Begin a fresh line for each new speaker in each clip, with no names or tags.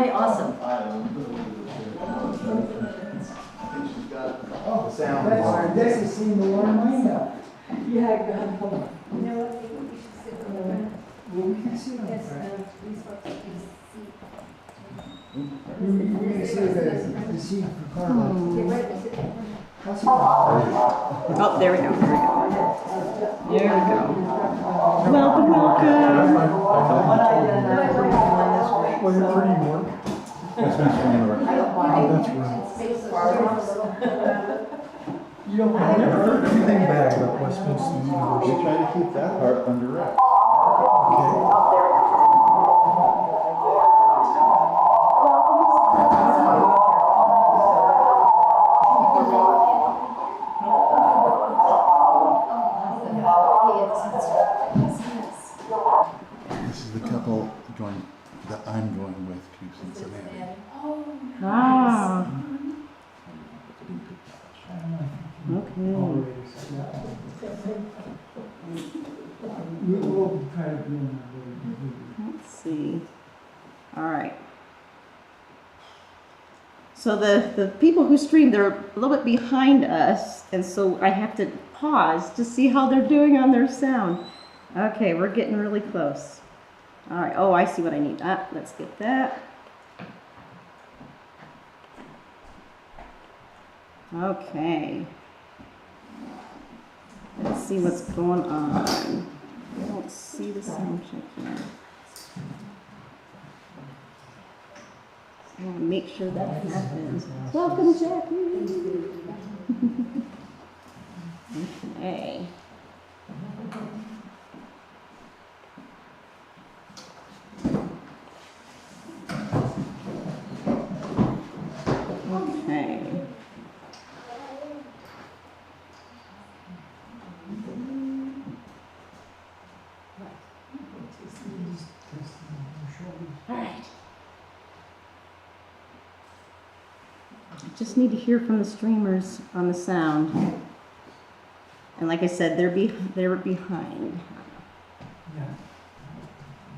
really awesome.
Oh, the sound.
That's, this is seeing the one mind out.
Yeah, God.
You know what, maybe we should sit on the ground.
Well, we can see on
Yes,
the
these folks can see.
We're gonna see the seat for Carla.
Get ready to sit down.
How's it?
Oh, there we go. There we go. There we go. Welcome, welcome.
Well, you're pretty warm.
That's been swinging around.
Oh, that's right. You don't
I never heard
anything bad about Westminster
We
University.
try to keep that part under wraps. This is the couple that I'm going with to Cincinnati.
Ah, okay.
We'll try to be in
Let's see. All right. So the people who stream, they're a little bit behind us, and so I have to pause to see how they're doing on their sound. Okay, we're getting really close. All right. Oh, I see what I need. Let's get that. Okay. Let's see what's going on. I don't see the sound check here. I want to make sure that happens. Welcome, Jackie. Okay. Okay. All right. I just need to hear from the streamers on the sound. And like I said, they're behind.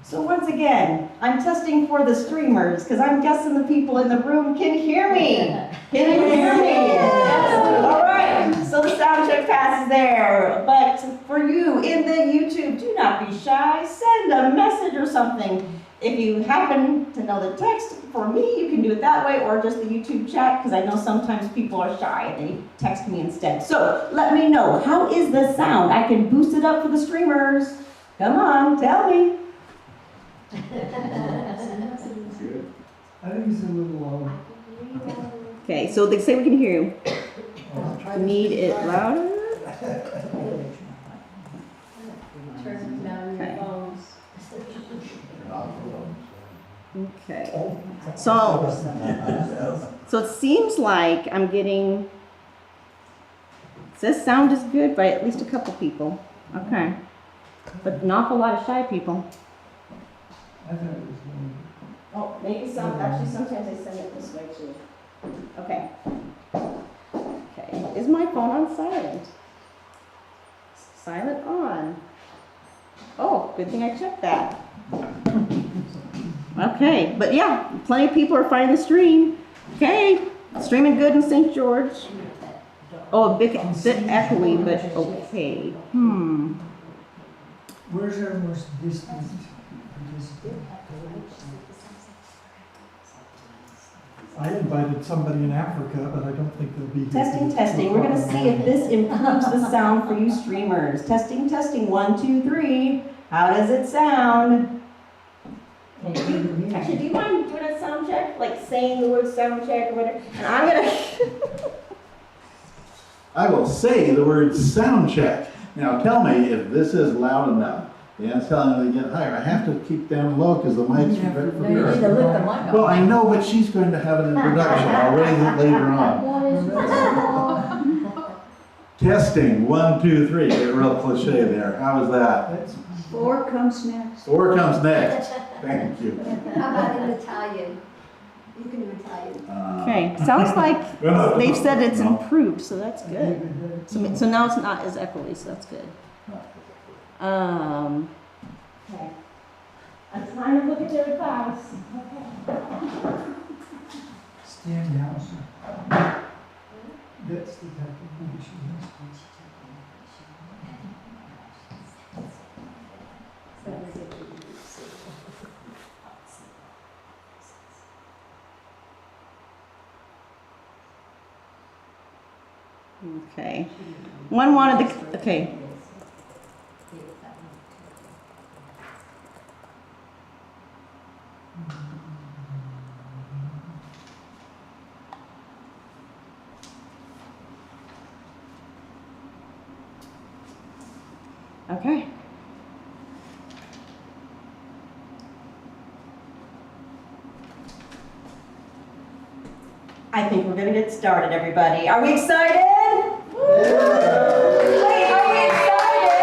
So once again, I'm testing for the streamers because I'm guessing the people in the room can hear me. Can you hear me? All right, so the sound check passes there. But for you in the YouTube, do not be shy. Send a message or something. If you happen to know the text, for me, you can do it that way or just the YouTube chat because I know sometimes people are shy and they text me instead. So let me know, how is the sound? I can boost it up for the streamers. Come on, tell me.
I think it's a little low.
Okay, so they say we can hear you. Need it louder?
Turn down your phones.
Okay. So it seems like I'm getting, it says sound is good by at least a couple people. Okay. But an awful lot of shy people.
I thought it was low.
Oh, maybe actually sometimes they send it this way too. Okay. Okay. Is my phone on silent? Silent on. Oh, good thing I checked that. Okay, but yeah, plenty of people are finding the stream. Okay, streaming good in St. George. Oh, a bit echoey, but okay.
Where's our most distant participant?
I invited somebody in Africa, but I don't think they'll be here.
Testing. We're gonna see if this improves the sound for you streamers. Testing. 1, 2, 3. How does it sound? Actually, do you mind doing a sound check? Like saying the word sound check or whatever? And I'm gonna.
I will say the word sound check. Now tell me if this is loud enough. Dan's telling me to get higher. I have to keep them low because the mic's for
No, you need
her.
to lift the mic up.
Well, I know, but she's going to have an introduction. I'll raise it later on. Testing, 1, 2, 3. Get real cliche there. How is that?
That's
4 comes next.
4 comes next. Thank you.
How about in Italian? You can do Italian.
Okay, sounds like they've said it's
No.
improved, so that's good. So now it's not as echoey, so that's good. Okay. It's time to look at their class. Okay.
Standhausen. That's the type of movie she has.
Okay. One wanted the, okay. Okay. I think we're gonna get started, everybody. Are we excited? Wait, are we excited?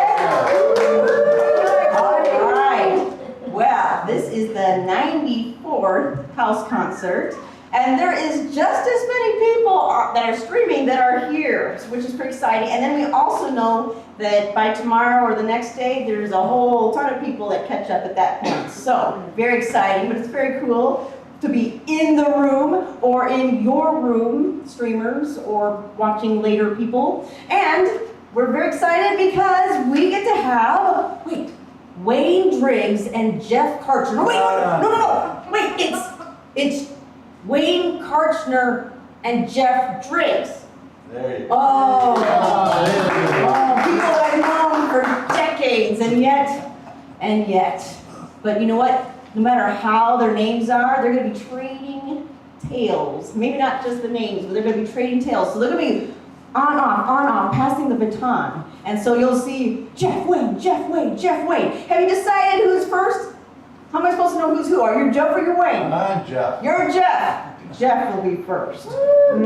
All right. Well, this is the 94th house concert, and there is just as many people that are streaming that are here, which is pretty exciting. And then we also know that by tomorrow or the next day, there's a whole ton of people that catch up at that point. So, very exciting, but it's very cool to be in the room or in your room, streamers, or watching later people. And we're very excited because we get to have, wait, Wayne Driggs and Jeff Kartchner. Wait, no. Wait, it's Wayne Kartchner and Jeff Driggs.
There you go.
Oh, people I've known for decades, and yet. But you know what? No matter how their names are, they're going to be trading tales. Maybe not just the names, but they're going to be trading tales. So they're going to be on, off, passing the baton. And so you'll see Jeff Wayne. Have you decided who's first? How am I supposed to know who's who? Are you Jeff or you're Wayne?
I'm Jeff.
You're Jeff. Jeff will be first. And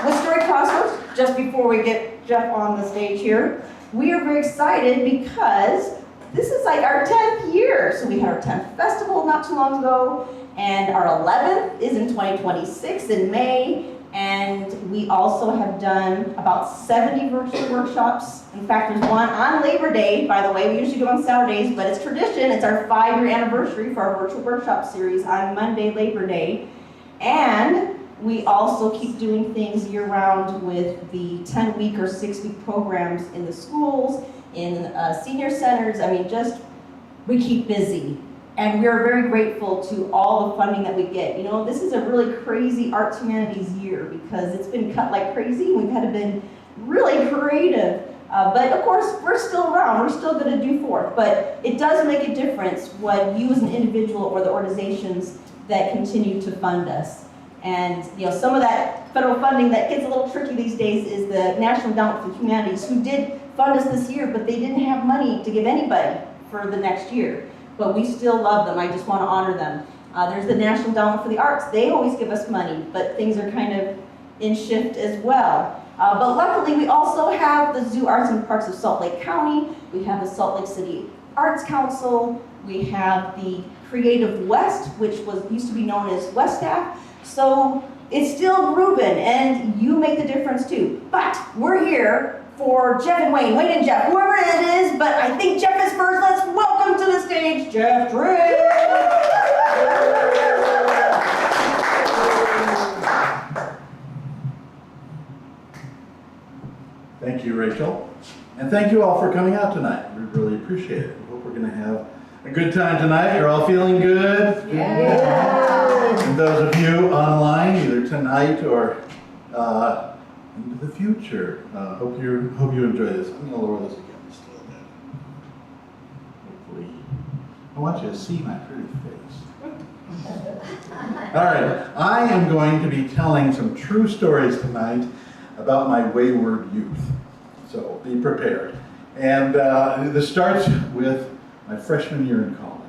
with Story Crossroads, just before we get Jeff on the stage here, we are very excited because this is like our 10th year. So we had our 10th festival not too long ago, and our 11th is in 2026 in May. And we also have done about 70 virtual workshops. In fact, there's one on Labor Day, by the way. We usually do on Saturdays, but it's tradition. It's our 5-year anniversary for our virtual workshop series on Monday, Labor Day. And we also keep doing things year-round with the 10-week or 6-week programs in the schools, in senior centers. I mean, we keep busy. And we are very grateful to all the funding that we get. You know, this is a really crazy arts humanities year because it's been cut like crazy. We've had to been really creative. But of course, we're still around. We're still going to do forth. But it does make a difference what you as an individual or the organizations that continue to fund us. And you know, some of that federal funding that gets a little tricky these days is the National Endowment for the Humanities, who did fund us this year, but they didn't have money to give anybody for the next year. But we still love them. I just want to honor them. There's the National Endowment for the Arts. They always give us money, but things are kind of in shift as well. But luckily, we also have the Zoo Arts and Parks of Salt Lake County. We have the Salt Lake City Arts Council. We have the Creative West, which used to be known as Westaff. So it's still Reuben, and you make the difference too. But we're here for Jeff and Wayne and Jeff, whoever it is, but I think Jeff is first. Let's welcome to the stage, Jeff Driggs.
Thank you, Rachel. And thank you all for coming out tonight. We really appreciate it. We hope we're going to have a good time tonight. You're all feeling good?
Yeah.
And those of you online, either tonight or into the future, hope you enjoy this. I'm going to lower this again. Still good. Hopefully. I want you to see my pretty face. All right. I am going to be telling some true stories tonight about my wayward youth. So be prepared. And this starts with my freshman year in college.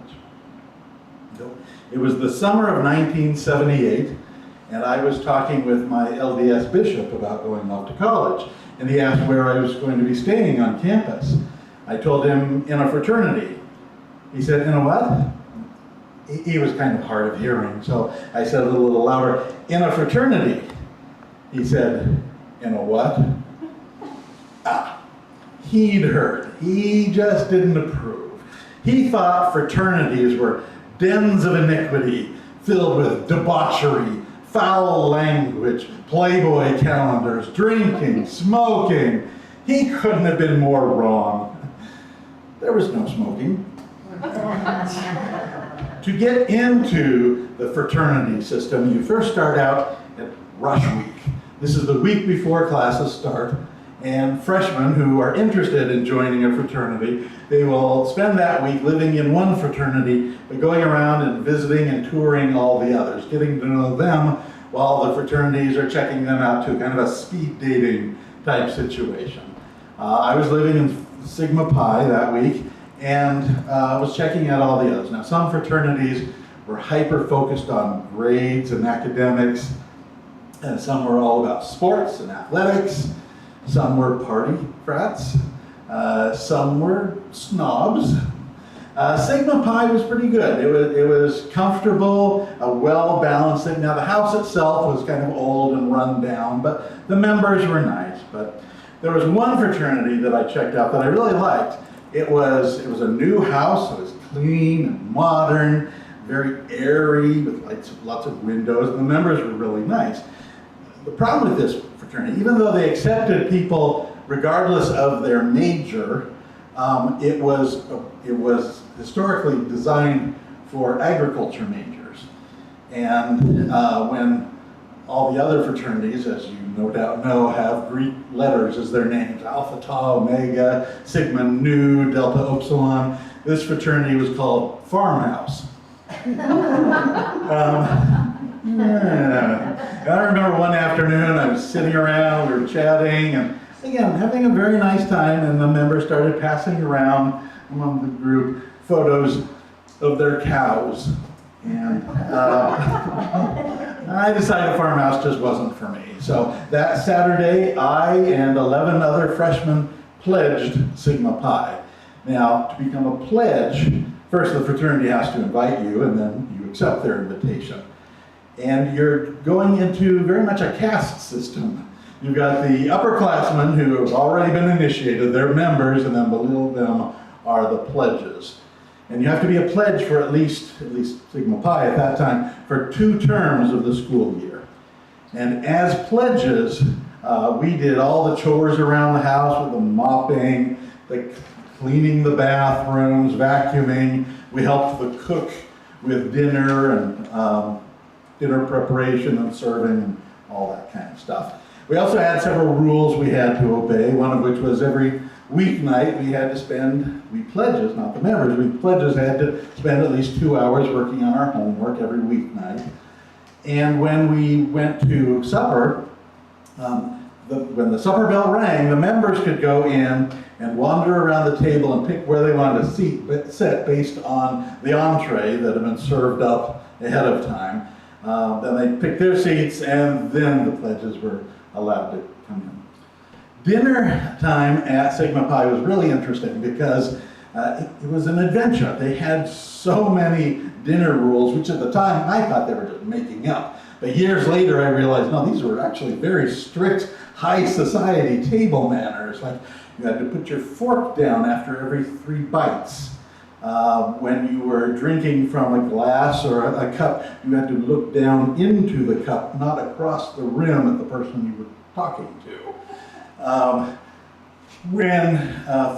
It was the summer of 1978, and I was talking with my LDS bishop about going off to college, and he asked where I was going to be staying on campus. I told him in a fraternity. He said, in a what? He was kind of hard of hearing, so I said a little louder, in a fraternity. He said, in a what? He'd heard. He just didn't approve. He thought fraternities were dens of iniquity, filled with debauchery, foul language, Playboy calendars, drinking, smoking. He couldn't have been more wrong. There was no smoking. To get into the fraternity system, you first start out at rush week. This is the week before classes start, and freshmen who are interested in joining a fraternity, they will spend that week living in one fraternity, but going around and visiting and touring all the others, getting to know them while the fraternities are checking them out too, kind of a speed dating type situation. I was living in Sigma Pi that week, and was checking out all the others. Now, some fraternities were hyper-focused on grades and academics, and some were all about sports and athletics. Some were party frats. Some were snobs. Sigma Pi was pretty good. It was comfortable, a well-balanced thing. Now, the house itself was kind of old and run down, but the members were nice. But there was one fraternity that I checked out that I really liked. It was a new house. It was clean and modern, very airy, with lots of windows. The members were really nice. The problem with this fraternity, even though they accepted people regardless of their major, it was historically designed for agriculture majors. And when all the other fraternities, as you no doubt know, have Greek letters as their names: Alpha Tau, Omega, Sigma Nu, Delta Upsilon. This fraternity was called Farmhouse. And I remember one afternoon I was sitting around, we were chatting, and again, having a very nice time, and the members started passing around among the group photos of their cows. And I decided Farmhouse just wasn't for me. So that Saturday, I and 11 other freshmen pledged Sigma Pi. Now, to become a pledge, first the fraternity has to invite you, and then you accept their invitation. And you're going into very much a caste system. You've got the upperclassmen who have already been initiated, they're members, and then below them are the pledges. And you have to be a pledge for at least Sigma Pi at that time, for 2 terms of the school year. And as pledges, we did all the chores around the house with the mopping, the cleaning the bathrooms, vacuuming. We helped the cook with dinner and dinner preparation and serving and all that kind of stuff. We also had several rules we had to obey, one of which was every weeknight we pledges, not the members, we pledges had to spend at least 2 hours working on our homework every weeknight. And when we went to supper, when the supper bell rang, the members could go in and wander around the table and pick where they wanted to sit based on the entree that had been served up ahead of time. Then they picked their seats, and then the pledges were allowed to come in. Dinner time at Sigma Pi was really interesting because it was an adventure. They had so many dinner rules, which at the time I thought they were just making up. But years later I realized, no, these were actually very strict high society table manners. Like, you had to put your fork down after every 3 bites. When you were drinking from a glass or a cup, you had to look down into the cup, not across the rim at the person you were talking to. When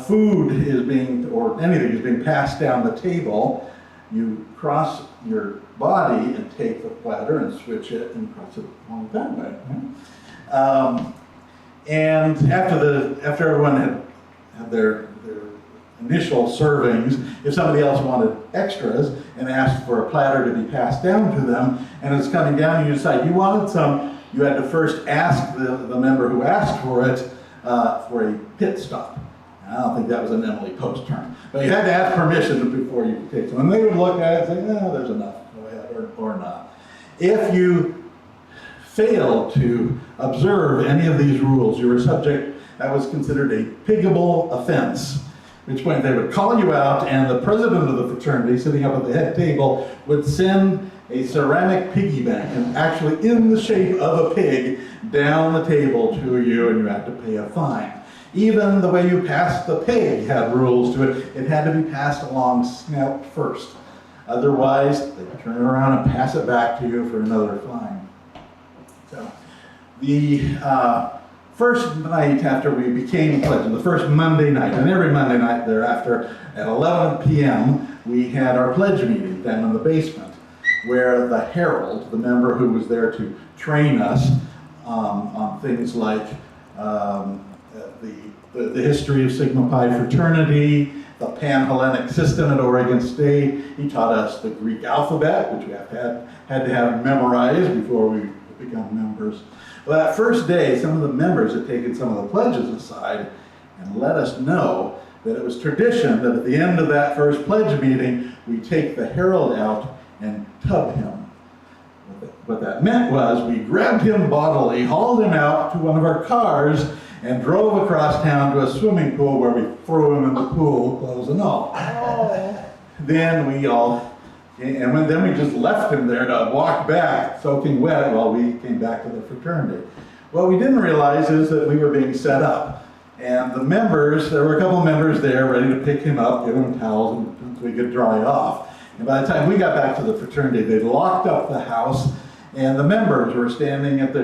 food is being, or anything is being passed down the table, you cross your body and take the platter and switch it and cross it along that way. Right? And after everyone had their initial servings, if somebody else wanted extras and asked for a platter to be passed down to them, and it's coming down, you decide you wanted some, you had to first ask the member who asked for it for a pit stop. I don't think that was an Emily Post term, but you had to ask permission before you could take some. And they would look at it and say, no, there's enough, go ahead, or not. If you failed to observe any of these rules, you were subject, that was considered a piggable offense. At which point they would call you out, and the president of the fraternity, sitting up at the head table, would send a ceramic piggy bank, and actually in the shape of a pig, down the table to you, and you had to pay a fine. Even the way you passed the pig had rules to it. It had to be passed along snout first. Otherwise, they turn it around and pass it back to you for another fine. So, the first night after we became pledges, the first Monday night, and every Monday night thereafter, at 11 p.m., we had our pledge meeting down in the basement, where the herald, the member who was there to train us on things like the history of Sigma Pi fraternity, the Pan-Hellenic system at Oregon State. He taught us the Greek alphabet, which we had to have memorized before we become members. Well, that first day, some of the members had taken some of the pledges aside and let us know that it was tradition that at the end of that first pledge meeting, we take the herald out and tub him. What that meant was we grabbed him bodily, hauled him out to one of our cars, and drove across town to a swimming pool where we threw him in the pool, clothes and all. Then we just left him there to walk back, soaking wet, while we came back to the fraternity. What we didn't realize is that we were being set up. And the members, there were a couple members there ready to pick him up, give him towels so he could dry off. And by the time we got back to the fraternity, they'd locked up the house, and the members were standing at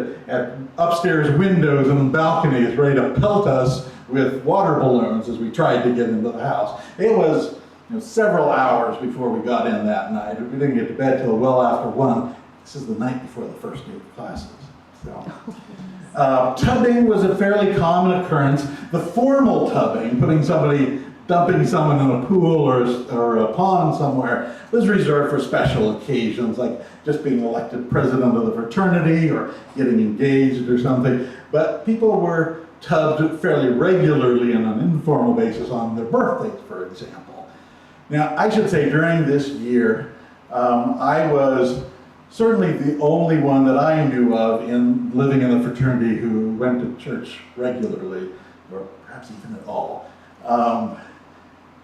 upstairs windows and balconies ready to pelt us with water balloons as we tried to get into the house. It was several hours before we got in that night. We didn't get to bed till well after 1. This is the night before the first day of classes. So, tubbing was a fairly common occurrence. The formal tubbing, dumping someone in a pool or a pond somewhere, was reserved for special occasions, like just being elected president of the fraternity or getting engaged or something. But people were tubbed fairly regularly on an informal basis on their birthdays, for example. Now, I should say during this year, I was certainly the only one that I knew of in living in a fraternity who went to church regularly, or perhaps even at all.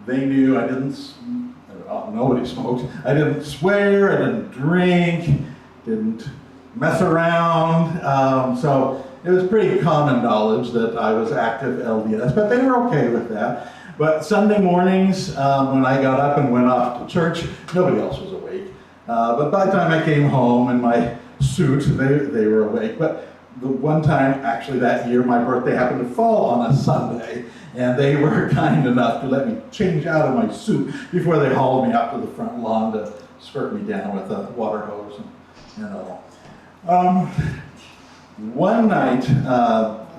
They knew I didn't, nobody smoked. I didn't swear, I didn't drink, didn't mess around. So it was pretty common knowledge that I was active LDS, but they were okay with that. But Sunday mornings, when I got up and went off to church, nobody else was awake. But by the time I came home in my suit, they were awake. But the one time, actually that year, my birthday happened to fall on a Sunday, and they were kind enough to let me change out of my suit before they hauled me out to the front lawn to squirt me down with a water hose and all. One night,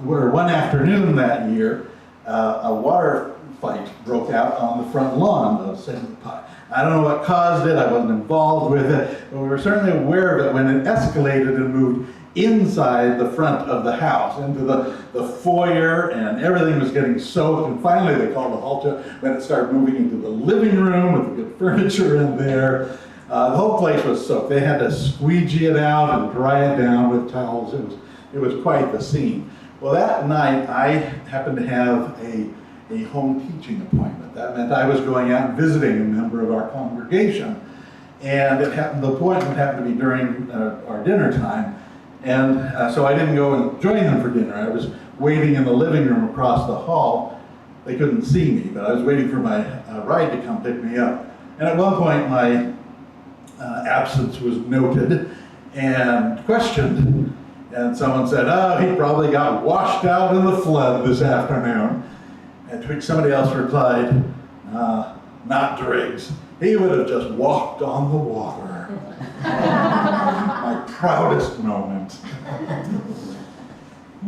or one afternoon that year, a water fight broke out on the front lawn of Sigma Pi. I don't know what caused it, I wasn't involved with it, but we were certainly aware of it when it escalated and moved inside the front of the house, into the foyer, and everything was getting soaked, and finally they called a halt to it when it started moving into the living room with the good furniture in there. The whole place was soaked. They had to squeegee it out and dry it down with towels. It was quite the scene. Well, that night I happened to have a home teaching appointment. That meant I was going out and visiting a member of our congregation, and the appointment happened to be during our dinner time. And so I didn't go and join them for dinner. I was waiting in the living room across the hall. They couldn't see me, but I was waiting for my ride to come pick me up. And at one point, my absence was noted and questioned. And someone said, "Oh, he probably got washed out in the flood this afternoon." And to which somebody else replied, "Not Driggs. He would have just walked on the water." My proudest moment.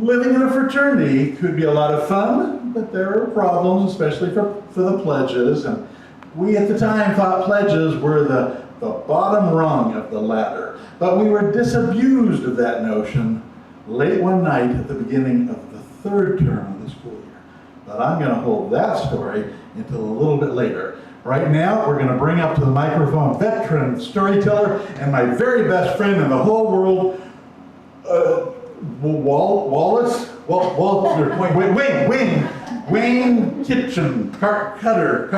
Living in a fraternity could be a lot of fun, but there are problems, especially for the pledges. And we at the time thought pledges were the bottom rung of the ladder. But we were disabused of that notion late one night at the beginning of the third term of the school year. But I'm going to hold that story until a little bit later. Right now, we're going to bring up to the microphone veteran storyteller and my very best friend in the whole world, Wayne Kitchen, Kartchner,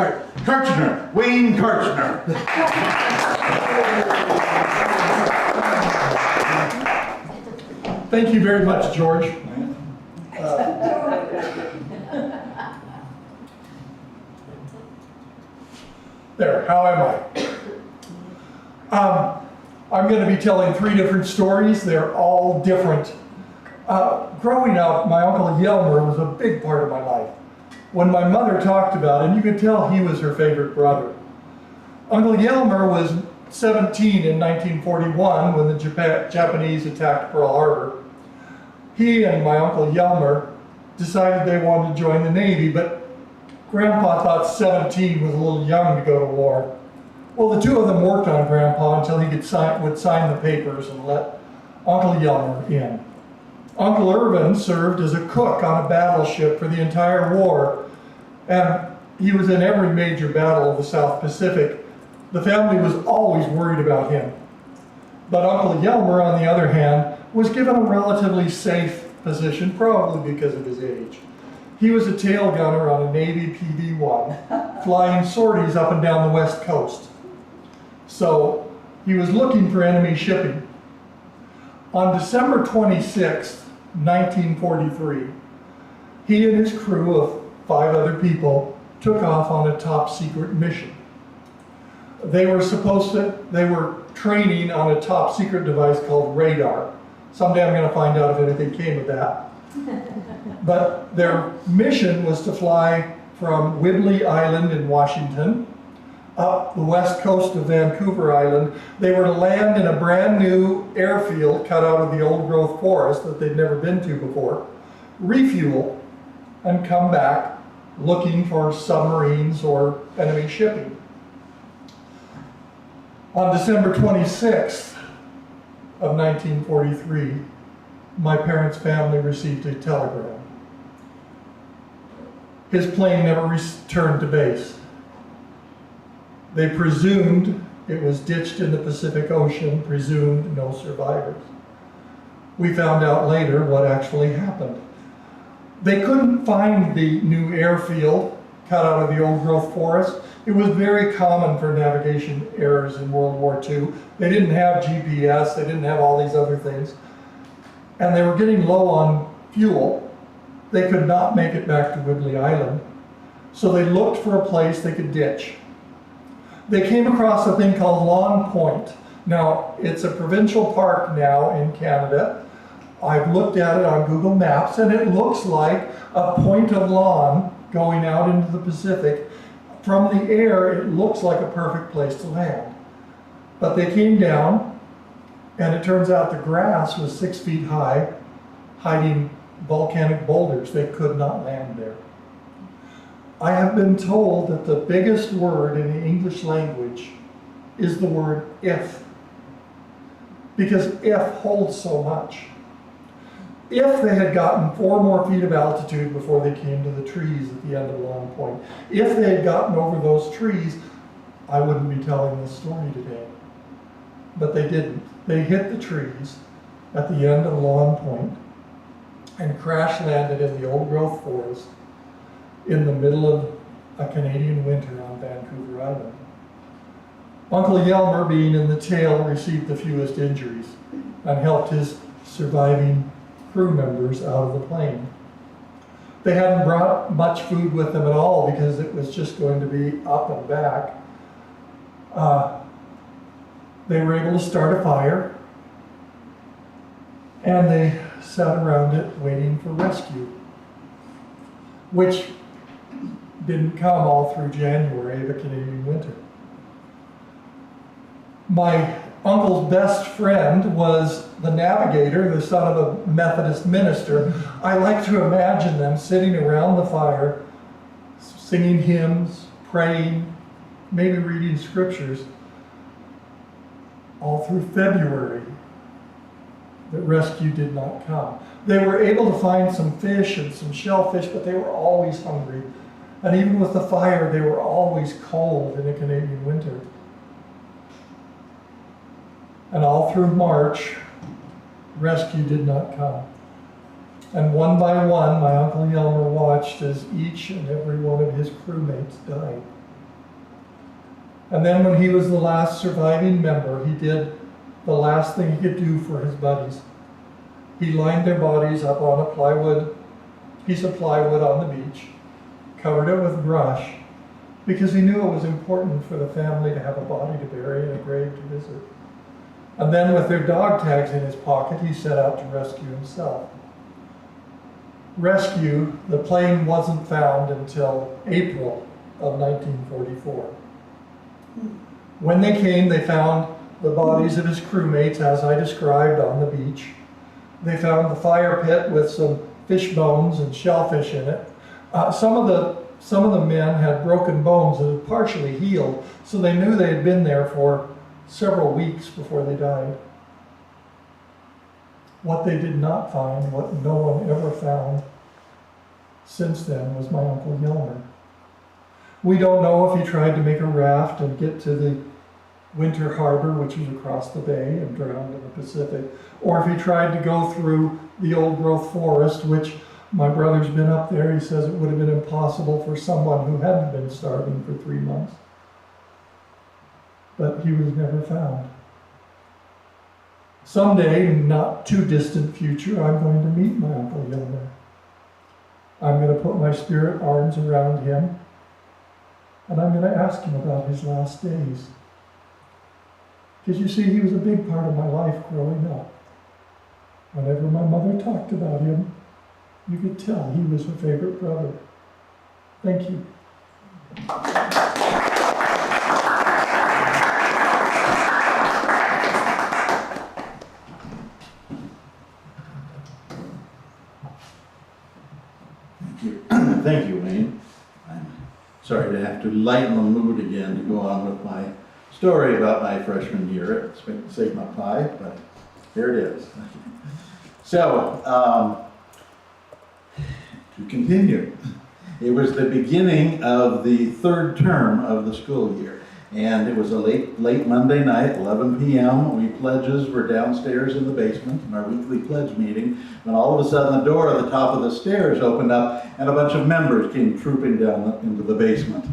Wayne Kartchner.
Thank you very much, George. There, how am I? I'm going to be telling 3 different stories. They're all different. Growing up, my Uncle Yelmer was a big part of my life. When my mother talked about it, you could tell he was her favorite brother. Uncle Yelmer was 17 in 1941 when the Japanese attacked Pearl Harbor. He and my Uncle Yelmer decided they wanted to join the Navy, but Grandpa thought 17 was a little young to go to war. Well, the 2 of them worked on Grandpa until he would sign the papers and let Uncle Yelmer in. Uncle Irvin served as a cook on a battleship for the entire war, and he was in every major battle of the South Pacific. The family was always worried about him. But Uncle Yelmer, on the other hand, was given a relatively safe position, probably because of his age. He was a tail gunner on a Navy PD-1, flying sorties up and down the West Coast. So he was looking for enemy shipping. On December 26, 1943, he and his crew of 5 other people took off on a top secret mission. They were training on a top secret device called radar. Someday I'm going to find out if anything came of that. But their mission was to fly from Whidbey Island in Washington up the west coast of Vancouver Island. They were to land in a brand new airfield cut out of the old growth forest that they'd never been to before, refuel, and come back looking for submarines or enemy shipping. On December 26th of 1943, my parents' family received a telegram. His plane never returned to base. They presumed it was ditched in the Pacific Ocean, presumed no survivors. We found out later what actually happened. They couldn't find the new airfield cut out of the old growth forest. It was very common for navigation errors in World War II. They didn't have GPS, they didn't have all these other things. And they were getting low on fuel. They could not make it back to Whidbey Island. So they looked for a place they could ditch. They came across a thing called Lawn Point. Now, it's a provincial park now in Canada. I've looked at it on Google Maps, and it looks like a point of lawn going out into the Pacific. From the air, it looks like a perfect place to land. But they came down, and it turns out the grass was 6 feet high, hiding volcanic boulders. They could not land there. I have been told that the biggest word in the English language is the word if, because if holds so much. If they had gotten 4 more feet of altitude before they came to the trees at the end of Long Point, if they had gotten over those trees, I wouldn't be telling this story today. But they didn't. They hit the trees at the end of Long Point and crash landed in the old growth forest in the middle of a Canadian winter on Vancouver Island. Uncle Yelmer, being in the tail, received the fewest injuries and helped his surviving crew members out of the plane. They hadn't brought much food with them at all because it was just going to be up and back. They were able to start a fire, and they sat around it waiting for rescue, which didn't come all through January of a Canadian winter. My uncle's best friend was the navigator, the son of a Methodist minister. I like to imagine them sitting around the fire, singing hymns, praying, maybe reading scriptures, all through February. The rescue did not come. They were able to find some fish and some shellfish, but they were always hungry. And even with the fire, they were always cold in a Canadian winter. And all through March, rescue did not come. And one by one, my Uncle Yelmer watched as each and every one of his crewmates died. And then when he was the last surviving member, he did the last thing he could do for his buddies. He lined their bodies up on a piece of plywood on the beach, covered it with brush, because he knew it was important for the family to have a body to bury and a grave to visit. And then with their dog tags in his pocket, he set out to rescue himself. The plane wasn't found until April of 1944. When they came, they found the bodies of his crewmates, as I described, on the beach. They found the fire pit with some fish bones and shellfish in it. Some of the men had broken bones that had partially healed, so they knew they had been there for several weeks before they died. What they did not find, what no one ever found since then, was my Uncle Yelmer. We don't know if he tried to make a raft and get to the Winter Harbor, which was across the bay, and drowned in the Pacific, or if he tried to go through the old growth forest, which my brother's been up there. He says it would have been impossible for someone who hadn't been starving for 3 months. But he was never found. Someday, not too distant future, I'm going to meet my Uncle Yelmer. I'm going to put my spirit arms around him, and I'm going to ask him about his last days. Because you see, he was a big part of my life growing up. Whenever my mother talked about him, you could tell he was her favorite brother. Thank you.
Thank you, Wayne. I'm sorry to have to lighten the mood again to go on with my story about my freshman year at Sigma Pi, but here it is. So, to continue, it was the beginning of the third term of the school year, and it was a late Monday night, 11 p.m. We pledges were downstairs in the basement in our weekly pledge meeting, when all of a sudden the door at the top of the stairs opened up and a bunch of members came trooping down into the basement.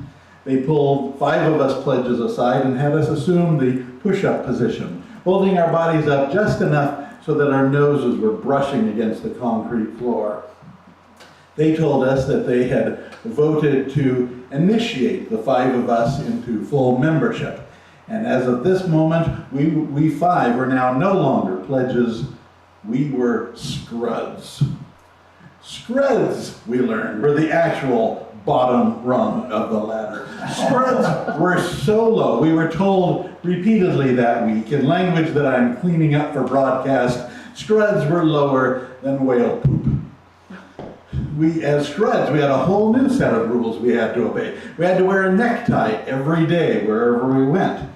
They pulled 5 of us pledges aside and had us assume the push-up position, holding our bodies up just enough so that our noses were brushing against the concrete floor. They told us that they had voted to initiate the 5 of us into full membership. And as of this moment, we 5 were now no longer pledges, we were scruds. Scruds, we learned, were the actual bottom rung of the ladder. Scruds were so low. We were told repeatedly that week, in language that I'm cleaning up for broadcast, scruds were lower than whale poop. We, as scruds, we had a whole new set of rules we had to obey. We had to wear a necktie every day wherever we went.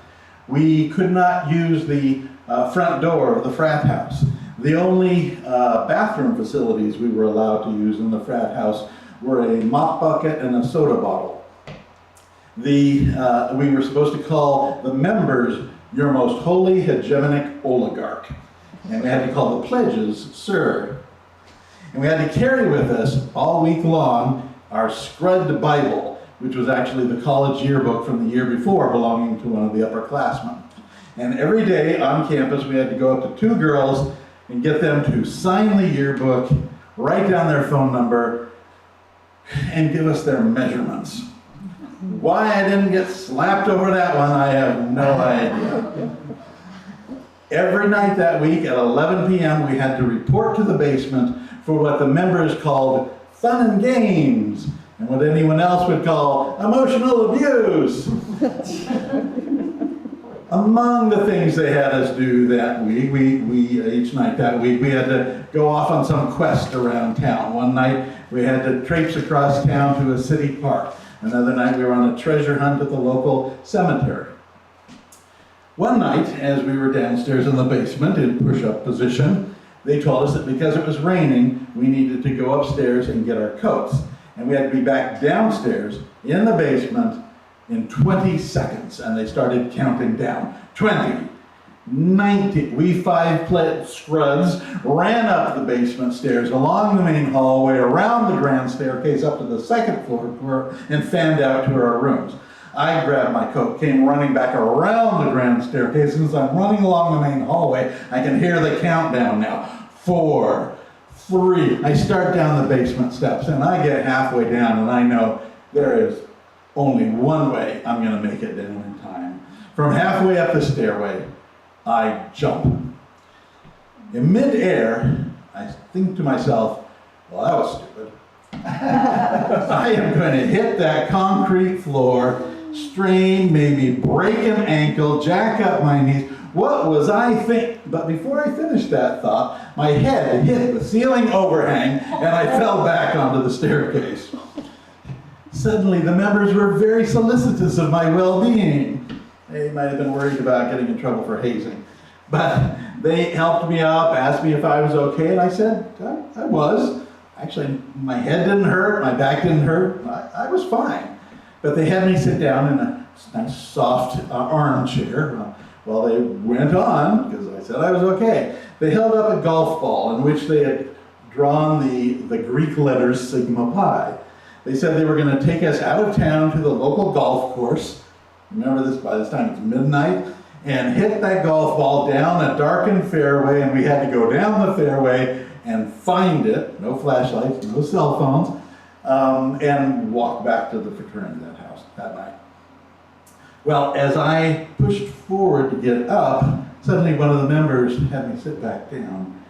We could not use the front door of the frat house. The only bathroom facilities we were allowed to use in the frat house were a mop bucket and a soda bottle. We were supposed to call the members your most holy hegemonic oligarch. And we had to call the pledges sir. And we had to carry with us all week long our Scrud Bible, which was actually the college yearbook from the year before, belonging to one of the upperclassmen. And every day on campus, we had to go up to 2 girls and get them to sign the yearbook, write down their phone number, and give us their measurements. Why I didn't get slapped over that one, I have no idea. Every night that week at 11 p.m., we had to report to the basement for what the members called fun and games, and what anyone else would call emotional abuse. Among the things they had us do that week, each night that week, we had to go off on some quest around town. One night, we had to traipse across town to a city park. Another night, we were on a treasure hunt at the local cemetery. One night, as we were downstairs in the basement in push-up position, they told us that because it was raining, we needed to go upstairs and get our coats. And we had to be back downstairs in the basement in 20 seconds. And they started counting down. 20, 19. We 5 scruds ran up the basement stairs, along the main hallway, around the grand staircase, up to the 2nd floor, and fanned out to our rooms. I grabbed my coat, came running back around the grand staircase, and as I'm running along the main hallway, I can hear the countdown now. 4, 3. I start down the basement steps, and I get halfway down, and I know there is only one way I'm going to make it down in time. From halfway up the stairway, I jump. In midair, I think to myself, well, that was stupid. I am going to hit that concrete floor, strain, maybe break an ankle, jack up my knees. What was I thinking? But before I finished that thought, my head hit the ceiling overhang and I fell back onto the staircase. Suddenly, the members were very solicitous of my well-being. They might have been worried about getting in trouble for hazing. But they helped me up, asked me if I was okay, and I said, I was. Actually, my head didn't hurt, my back didn't hurt, I was fine. But they had me sit down in a nice soft armchair while they went on, because I said I was okay. They held up a golf ball in which they had drawn the Greek letters Sigma Pi. They said they were going to take us out of town to the local golf course. Remember this, by this time it's midnight, and hit that golf ball down a darkened fairway, and we had to go down the fairway and find it, no flashlights, no cell phones, and walk back to the fraternity house that night. Well, as I pushed forward to get up, suddenly one of the members had me sit back down,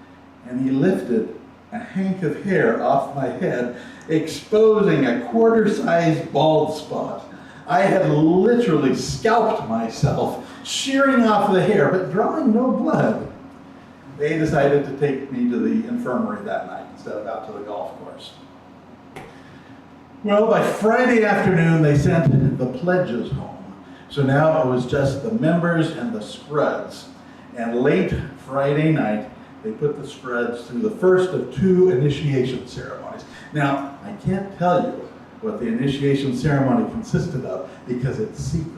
and he lifted a hank of hair off my head, exposing a quarter-sized bald spot. I had literally scalped myself, shearing off the hair, but drawing no blood. They decided to take me to the infirmary that night instead of out to the golf course. Well, by Friday afternoon, they sent the pledges home. So now it was just the members and the scruds. And late Friday night, they put the scruds through the first of 2 initiation ceremonies. Now, I can't tell you what the initiation ceremony consisted of because it's secret.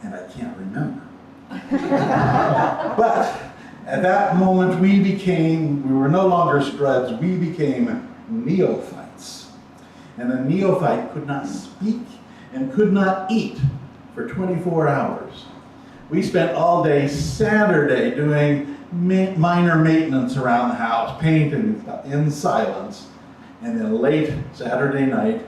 And I can't remember. But at that moment, we were no longer scruds, we became neophytes. And a neophyte could not speak and could not eat for 24 hours. We spent all day Saturday doing minor maintenance around the house, painting in silence. And then late Saturday night,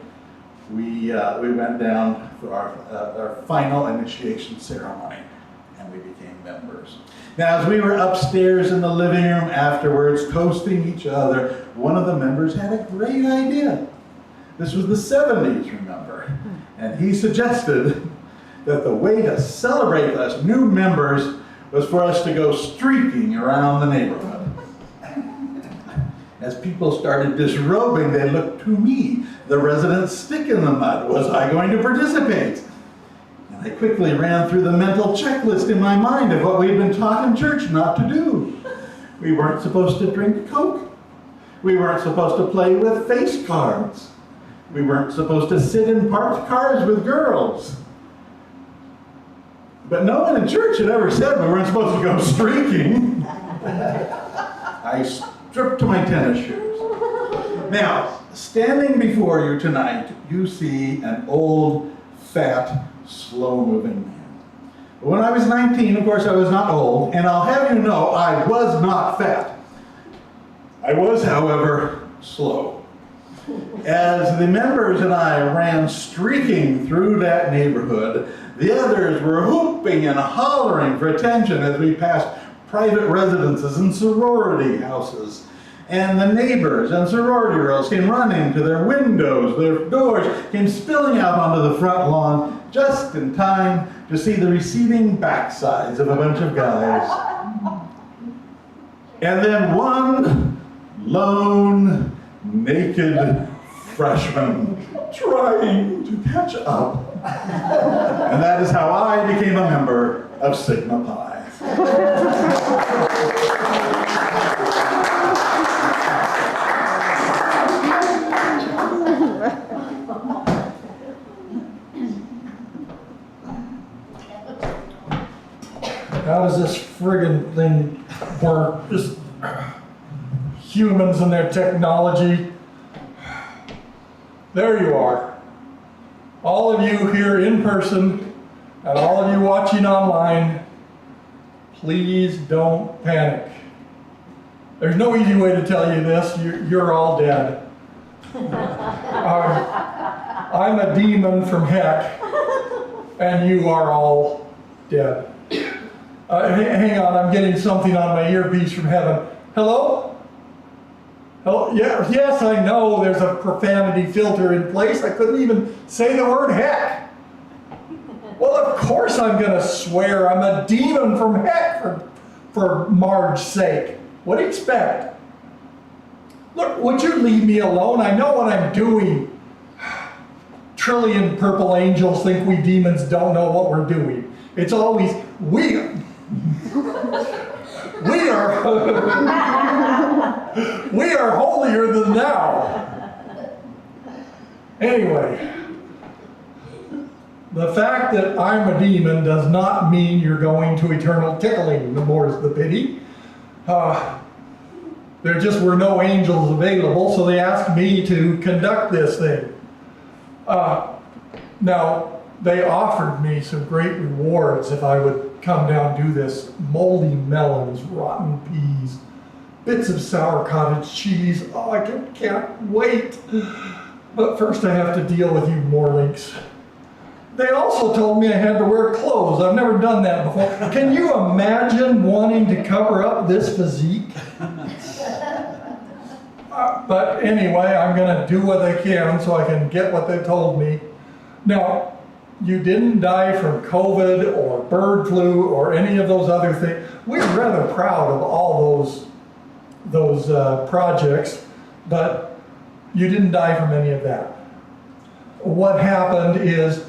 we went down for our final initiation ceremony, and we became members. Now, as we were upstairs in the living room afterwards, toasting each other, one of the members had a great idea. This was the 70s, remember? And he suggested that the way to celebrate us new members was for us to go streaking around the neighborhood. As people started disrobing, they looked to me, the resident stick in the mud. Was I going to participate? And I quickly ran through the mental checklist in my mind of what we'd been taught in church not to do. We weren't supposed to drink Coke. We weren't supposed to play with face cards. We weren't supposed to sit in parked cars with girls. But no one in church had ever said we weren't supposed to go streaking. I stripped to my tennis shoes. Now, standing before you tonight, you see an old, fat, slow-moving man. But when I was 19, of course, I was not old, and I'll have you know, I was not fat. I was, however, slow. As the members and I ran streaking through that neighborhood, the others were whooping and hollering for attention as we passed private residences and sorority houses. And the neighbors and sorority girls came running to their windows, their doors came spilling out onto the front lawn just in time to see the receding backsides of a bunch of guys. And then one lone, naked freshman trying to catch up. And that is how I became a member of Sigma Pi.
How does this friggin' thing work? Just humans and their technology. There you are. All of you here in person and all of you watching online, please don't panic. There's no easy way to tell you this. You're all dead. I'm a demon from heck, and you are all dead. Hang on, I'm getting something on my earpiece from heaven. Hello? Hello? Yeah, yes, I know there's a profanity filter in place. I couldn't even say the word heck. Well, of course I'm gonna swear. I'm a demon from heck, for Marge's sake. What do you expect? Look, would you leave me alone? I know what I'm doing. Trillion purple angels think we demons don't know what we're doing. It's always, we are, we are holier than thou. Anyway, the fact that I'm a demon does not mean you're going to eternal tickling, the more's the pity. There just were no angels available, so they asked me to conduct this thing. Now, they offered me some great rewards if I would come down and do this. Moldy melons, rotten peas, bits of sour cottage cheese. Oh, I can't wait. But first I have to deal with you Morlinks. They also told me I had to wear clothes. I've never done that before. Can you imagine wanting to cover up this physique? But anyway, I'm going to do what I can so I can get what they told me. Now, you didn't die from COVID or bird flu or any of those other things. We're rather proud of all those projects, but you didn't die from any of that. What happened is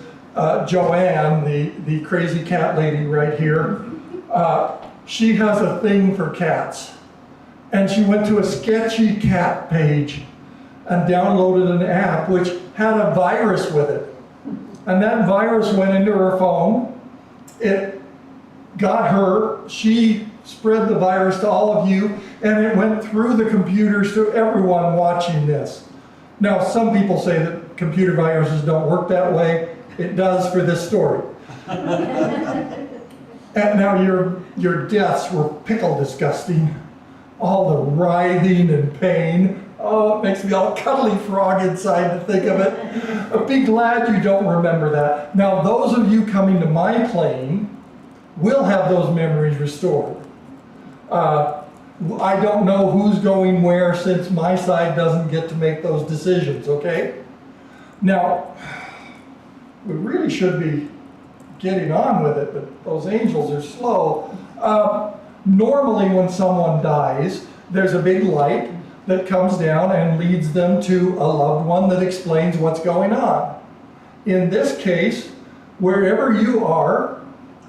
Joanne, the crazy cat lady right here, she has a thing for cats. And she went to a sketchy cat page and downloaded an app which had a virus with it. And that virus went into her phone. It got her. She spread the virus to all of you, and it went through the computers to everyone watching this. Now, some people say that computer viruses don't work that way. It does for this story. And now your deaths were pickle disgusting. All the writhing and pain. Oh, it makes me all cuddly frog inside to think of it. But be glad you don't remember that. Now, those of you coming to my plane will have those memories restored. I don't know who's going where since my side doesn't get to make those decisions, okay? Now, we really should be getting on with it, but those angels are slow. Normally when someone dies, there's a big light that comes down and leads them to a loved one that explains what's going on. In this case, wherever you are,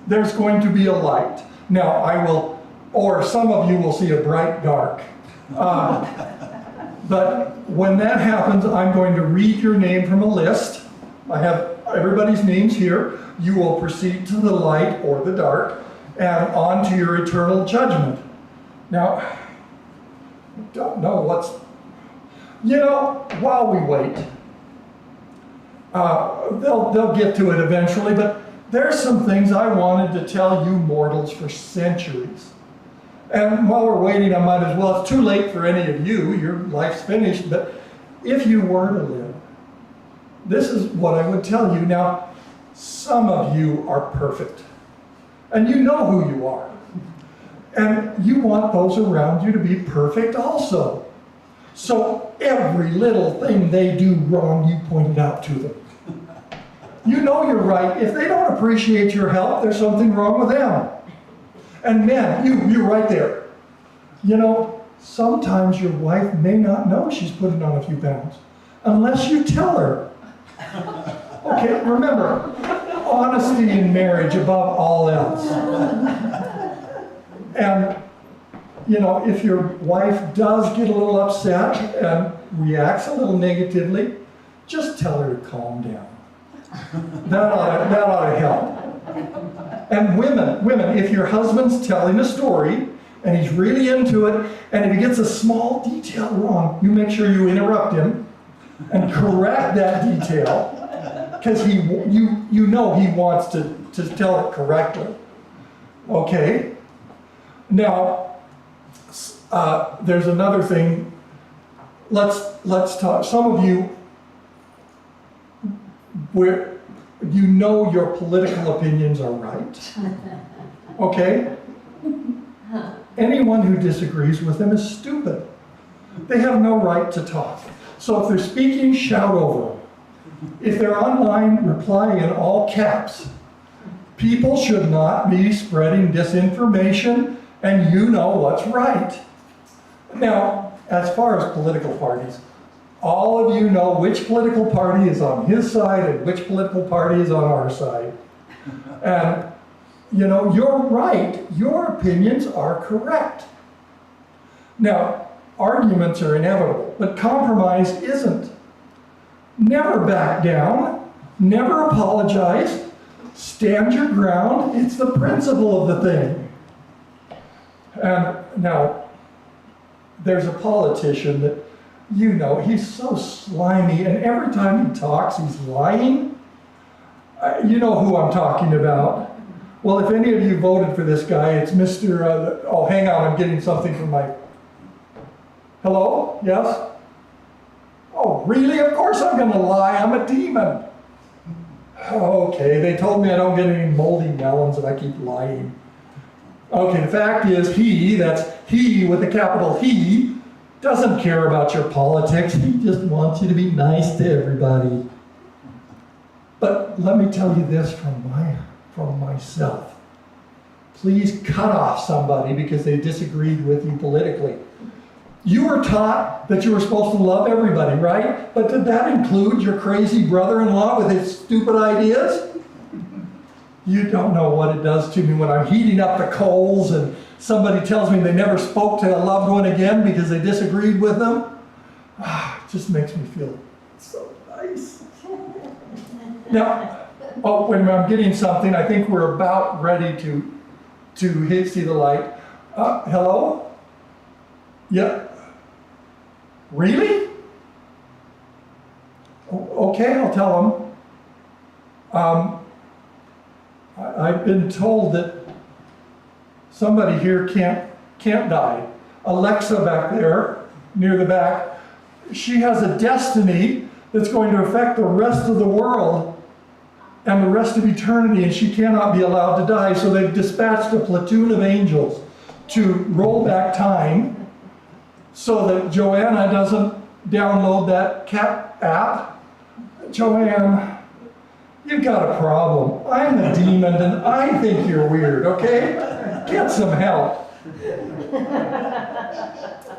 there's going to be a light. Now, I will, or some of you will see a bright dark. But when that happens, I'm going to read your name from a list. I have everybody's names here. You will proceed to the light or the dark and on to your eternal judgment. Now, I don't know what's, while we wait, they'll get to it eventually, but there's some things I wanted to tell you mortals for centuries. And while we're waiting, I might as well, it's too late for any of you, your life's finished, but if you were to live, this is what I would tell you. Now, some of you are perfect, and you know who you are. And you want those around you to be perfect also. So every little thing they do wrong, you point it out to them. You know you're right. If they don't appreciate your help, there's something wrong with them. And men, you're right there. Sometimes your wife may not know she's putting on a few pounds, unless you tell her. Okay, remember, honesty in marriage above all else. And, if your wife does get a little upset and reacts a little negatively, just tell her to calm down. That ought to help. And women, if your husband's telling a story and he's really into it, and if he gets a small detail wrong, you make sure you interrupt him and correct that detail, because you know he wants to tell it correctly. Okay? Now, there's another thing. Let's talk. Some of you, where your political opinions are right. okay? Anyone who disagrees with them is stupid. They have no right to talk. So if they're speaking, shout over them. If they're online, reply in all caps. People should not be spreading disinformation, and you know what's right. Now, as far as political parties, all of you know which political party is on his side and which political party is on our side. And, you know, you're right. Your opinions are correct. Now, arguments are inevitable, but compromise isn't. Never back down, never apologize, stand your ground. It's the principle of the thing. And now, there's a politician that, you know, he's so slimy, and every time he talks, he's lying. You know who I'm talking about. Well, if any of you voted for this guy, it's Mr. Oh, hang on, I'm getting something from my... Hello? Yes? Oh, really? Of course I'm going to lie. I'm a demon. Okay, they told me I don't get any moldy melons and I keep lying. Okay, the fact is that's he with a capital He, doesn't care about your politics. He just wants you to be nice to everybody. But let me tell you this from myself. Please cut off somebody because they disagreed with you politically. You were taught that you were supposed to love everybody, right? But did that include your crazy brother-in-law with his stupid ideas? You don't know what it does to me when I'm heating up the coals and somebody tells me they never spoke to a loved one again because they disagreed with them. It just makes me feel so nice. Now, when I'm getting something, I think we're about ready to see the light. Hello? Yeah. Really? Okay, I'll tell them. I've been told that somebody here can't die. Alexa back there, near the back, she has a destiny that's going to affect the rest of the world and the rest of eternity, and she cannot be allowed to die. So they've dispatched a platoon of angels to roll back time so that Joanna doesn't download that cat app. Joanne, you've got a problem. I'm a demon and I think you're weird, okay? Get some help.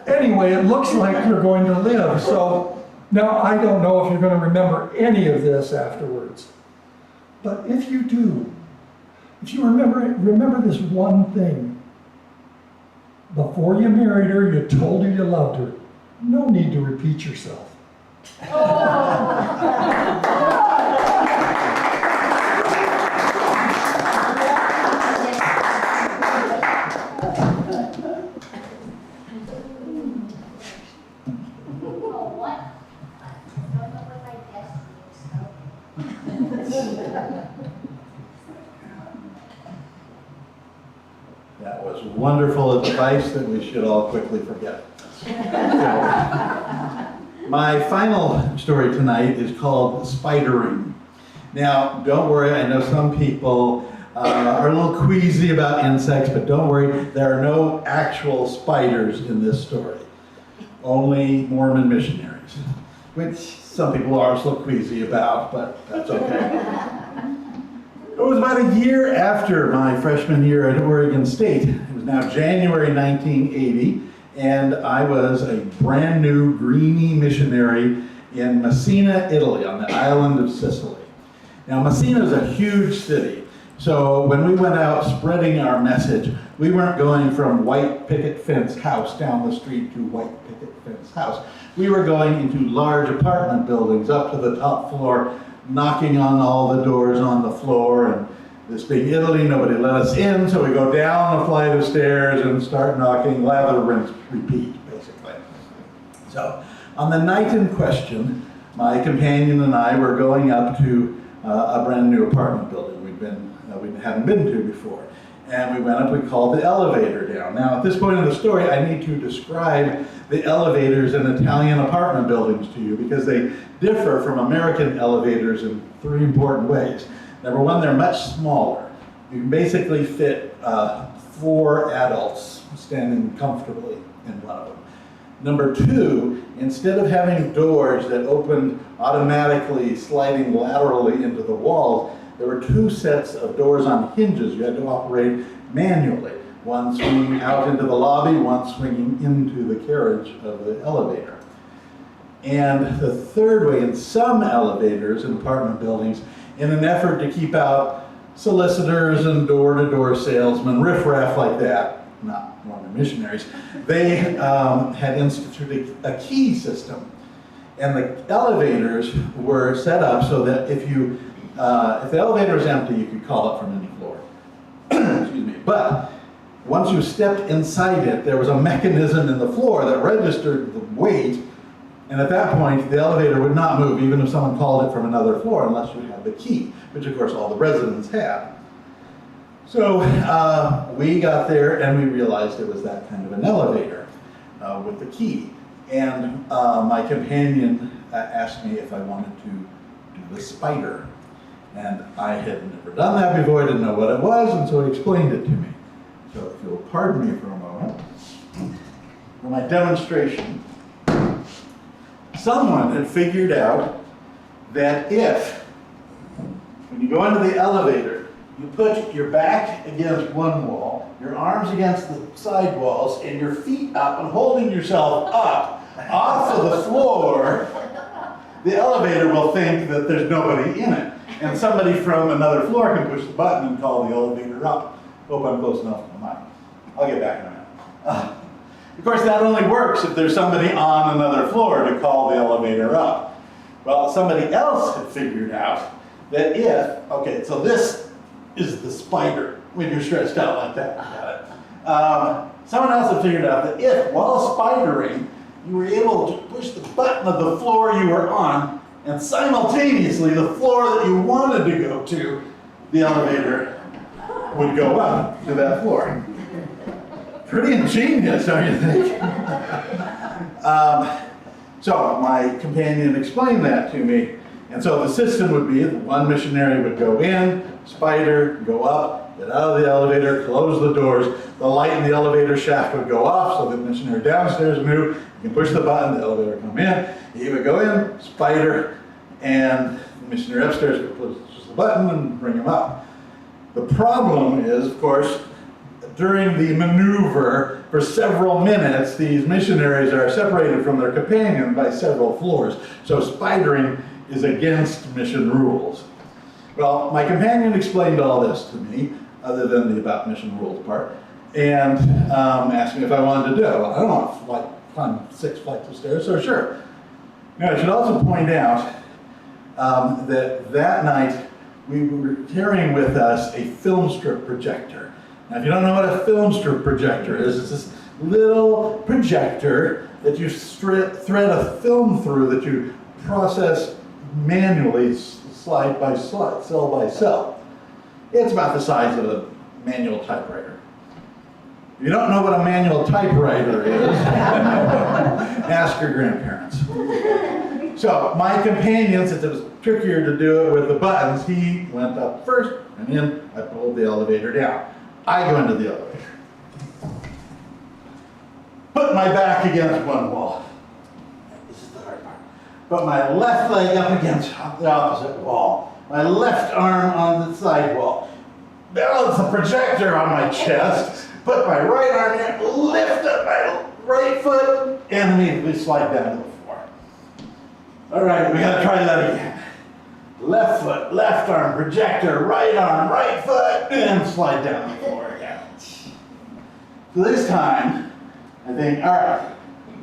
Anyway, it looks like you're going to live, so now I don't know if you're going to remember any of this afterwards. But if you do, if you remember this one thing. Before you married her, you told her you loved her. No need to repeat yourself.
That was wonderful advice that we should all quickly forget. My final story tonight is called Spidering. Now, don't worry, I know some people are a little queasy about insects, but don't worry, there are no actual spiders in this story. Only Mormon missionaries, which some people are still queasy about, but that's okay. It was about a year after my freshman year at Oregon State. It was now January 1980, and I was a brand new greenie missionary in Messina, Italy, on the island of Sicily. Now, Messina is a huge city, so when we went out spreading our message, we weren't going from white picket fence house down the street to white picket fence house. We were going into large apartment buildings up to the top floor, knocking on all the doors on the floor, and this being Italy, nobody let us in, so we go down a flight of stairs and start knocking, lather, rinse, repeat, basically. So, on the night in question, my companion and I were going up to a brand new apartment building we hadn't been to before. And we went up, we called the elevator down. Now, at this point in the story, I need to describe the elevators in Italian apartment buildings to you because they differ from American elevators in three important ways. Number one, they're much smaller. You can basically fit 4 adults standing comfortably in one of them. Number 2, instead of having doors that opened automatically sliding laterally into the walls, there were 2 sets of doors on hinges you had to operate manually. One swinging out into the lobby, one swinging into the carriage of the elevator. And the third way, in some elevators in apartment buildings, in an effort to keep out solicitors and door-to-door salesmen, riffraff like that, not Mormon missionaries, they had instituted a key system. And the elevators were set up so that if the elevator was empty, you could call it from any floor. Excuse me. But once you stepped inside it, there was a mechanism in the floor that registered the weight, and at that point, the elevator would not move, even if someone called it from another floor, unless you had the key, which of course all the residents had. So we got there and we realized it was that kind of an elevator with the key. And my companion asked me if I wanted to do the spider. And I had never done that before, I didn't know what it was, and so he explained it to me. So if you'll pardon me for a moment, for my demonstration, someone had figured out that if, when you go into the elevator, you put your back against one wall, your arms against the side walls, and your feet up and holding yourself up off of the floor, the elevator will think that there's nobody in it. And somebody from another floor can push the button and call the elevator up. Hope I'm close enough to the mic. I'll get back in a minute. Of course, that only works if there's somebody on another floor to call the elevator up. Well, somebody else had figured out that if, okay, so this is the spider when you're stretched out like that. Got it. Someone else had figured out that if, while spidering, you were able to push the button of the floor you were on, and simultaneously the floor that you wanted to go to, the elevator would go up to that floor. Pretty ingenious, don't you think? So my companion explained that to me. And so the system would be that one missionary would go in, spider, go up, get out of the elevator, close the doors. The light in the elevator shaft would go off so the missionary downstairs knew you can push the button, the elevator would come in. He would go in, spider, and the missionary upstairs would push the button and bring him up. The problem is, of course, during the maneuver for several minutes, these missionaries are separated from their companion by several floors. So spidering is against mission rules. Well, my companion explained all this to me, other than the about mission rules part, and asked me if I wanted to do it. Well, I don't want to climb 6 flights of stairs, so sure. Now, I should also point out that night we were carrying with us a film strip projector. Now, if you don't know what a film strip projector is, it's this little projector that you thread a film through that you process manually, slide by slide, cell by cell. It's about the size of a manual typewriter. If you don't know what a manual typewriter is, ask your grandparents. So my companion, since it was trickier to do it with the buttons, he went up first, and then I pulled the elevator down. I go into the elevator. Put my back against one wall. This is the hard part. Put my left leg up against the opposite wall. My left arm on the side wall. Balance the projector on my chest. Put my right arm here, lift up my right foot, and immediately slide down to the floor. All right, we gotta try that again. Left foot, left arm, projector, right foot, and slide down the floor again. So this time, I think, all right,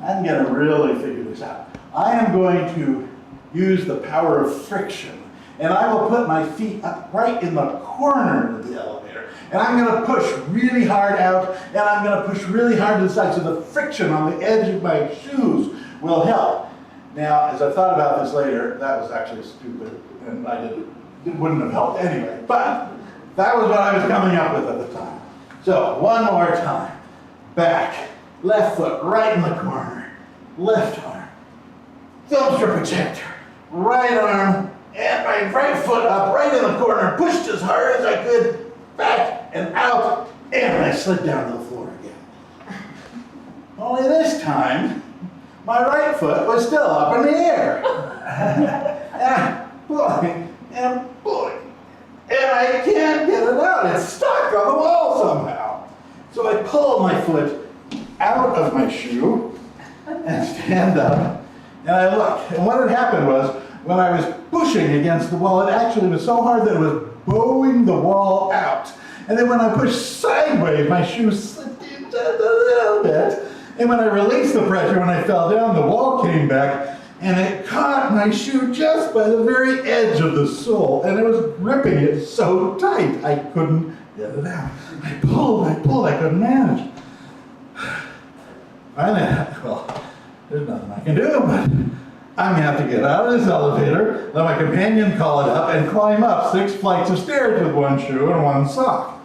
I'm gonna really figure this out. I am going to use the power of friction, and I will put my feet up right in the corner of the elevator, and I'm gonna push really hard out, and I'm gonna push really hard to the side, so the friction on the edge of my shoes will help. Now, as I thought about this later, that was actually stupid, and it wouldn't have helped anyway, but that was what I was coming up with at the time. So, one more time. Back, left foot right in the corner, left arm, film strip projector, right arm, and my right foot up right in the corner, pushed as hard as I could, back and out, and I slid down to the floor again. Only this time, my right foot was still up in the air. And boy, and boy, and I can't get it out. It's stuck on the wall somehow. So I pull my foot out of my shoe and stand up, and I look. And what had happened was, when I was pushing against the wall, it actually was so hard that it was bowing the wall out. And then when I pushed sideways, my shoe slipped in just a little bit. And when I released the pressure, when I fell down, the wall came back, and it caught my shoe just by the very edge of the sole, and it was gripping it so tight, I couldn't get it out. I pulled, I couldn't manage. Finally, well, there's nothing I can do, but I'm gonna have to get out of this elevator, let my companion call it up, and climb up 6 flights of stairs with one shoe and one sock.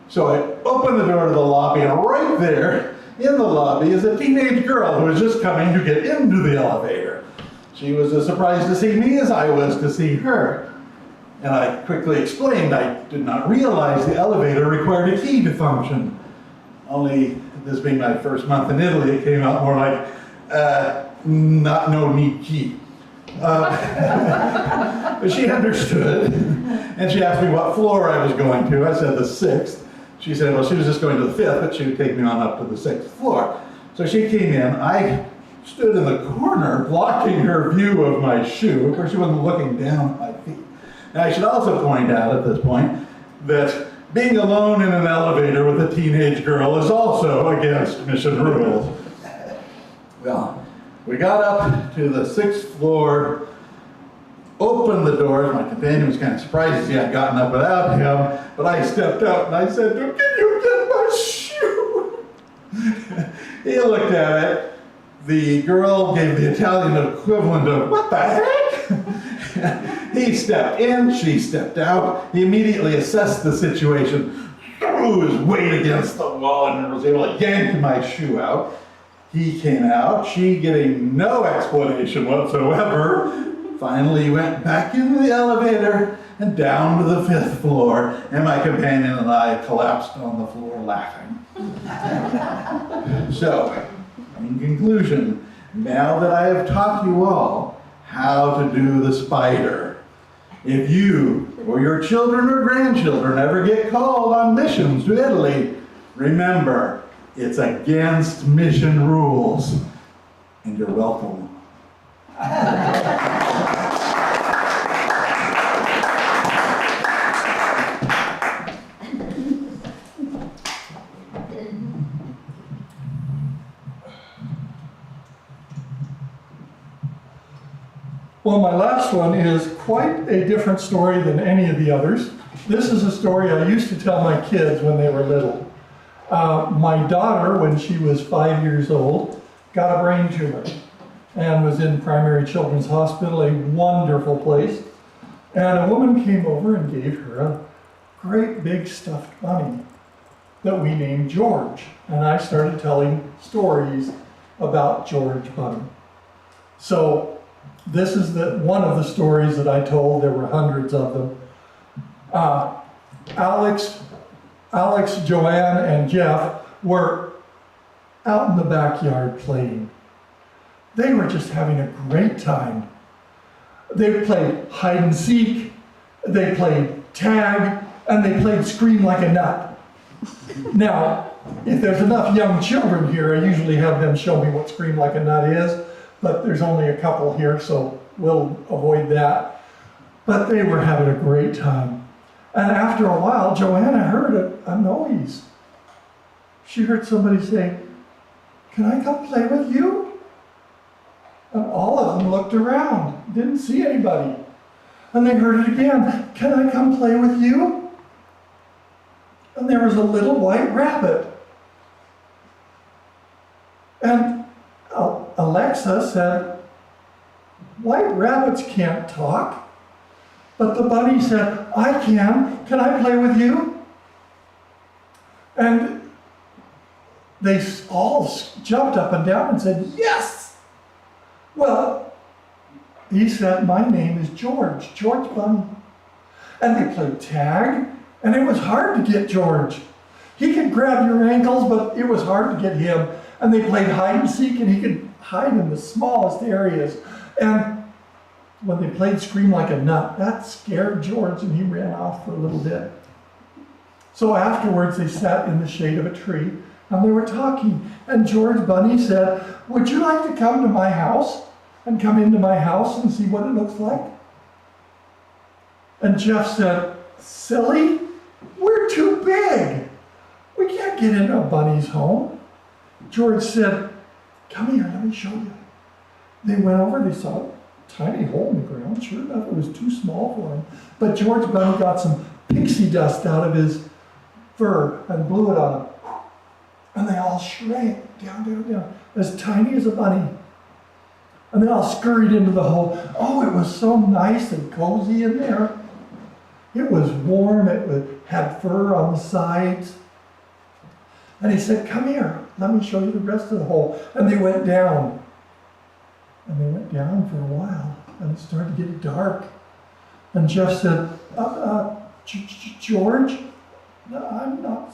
So I open the door to the lobby, and right there in the lobby is a teenage girl who was just coming to get into the elevator. She was as surprised to see me as I was to see her. And I quickly explained I did not realize the elevator required a key to function. Only, this being my first month in Italy, it came out more like, no need key. But she understood, and she asked me what floor I was going to. I said the 6th. She said, well, she was just going to the 5th, but she would take me on up to the 6th floor. So she came in. I stood in the corner, blocking her view of my shoe. Of course, she wasn't looking down at my feet. And I should also point out at this point that being alone in an elevator with a teenage girl is also against mission rules. Well, we got up to the 6th floor, opened the doors. My companion was kind of surprised to see I'd gotten up without him, but I stepped out and I said, can you get my shoe? He looked at it. The girl gave the Italian equivalent of, what the heck? He stepped in, she stepped out. He immediately assessed the situation, threw his weight against the wall, and was able to yank my shoe out. He came out, she getting no explanation whatsoever. Finally went back into the elevator and down to the 5th floor, and my companion and I collapsed on the floor laughing. So, in conclusion, now that I have taught you all how to do the spider, if you or your children or grandchildren ever get called on missions to Italy, remember, it's against mission rules, and you're welcome.
Well, my last one is quite a different story than any of the others. This is a story I used to tell my kids when they were little. My daughter, when she was 5 years old, got a brain tumor and was in Primary Children's Hospital, a wonderful place. And a woman came over and gave her a great big stuffed bunny that we named George. And I started telling stories about George Bunny. So this is one of the stories that I told. There were hundreds of them. Alex, Joanne, and Jeff were out in the backyard playing. They were just having a great time. They played hide and seek, they played tag, and they played scream like a nut. Now, if there's enough young children here, I usually have them show me what scream like a nut is, but there's only a couple here, so we'll avoid that. But they were having a great time. And after a while, Joanna heard a noise. She heard somebody say, "Can I come play with you?" And all of them looked around, didn't see anybody. And they heard it again, "Can I come play with you?" And there was a little white rabbit. And Alexa said, "White rabbits can't talk." But the bunny said, "I can. Can I play with you?" And they all jumped up and down and said, "Yes!" Well, he said, "My name is George Bunny." And they played tag, And it was hard to get George. He could grab your ankles, but it was hard to get him. And they played hide and seek, and he could hide in the smallest areas. And when they played Scream Like a Nut, that scared George, and he ran off for a little bit. So afterwards, they sat in the shade of a tree, and they were talking. And George Bunny said, "Would you like to come to my house and come into my house and see what it looks like?" And Jeff said, "Silly, we're too big. We can't get into a bunny's home." George said, "Come here, let me show you." They went over, they saw a tiny hole in the ground. Sure enough, it was too small for him. But George Bunny got some pixie dust out of his fur and blew it on them. And they all shrank down, as tiny as a bunny. And they all scurried into the hole. Oh, it was so nice and cozy in there. It was warm, had fur on the sides. And he said, "Come here, let me show you the rest of the hole." And they went down. And they went down for a while, and it started to get dark. And Jeff said, "George, I'm not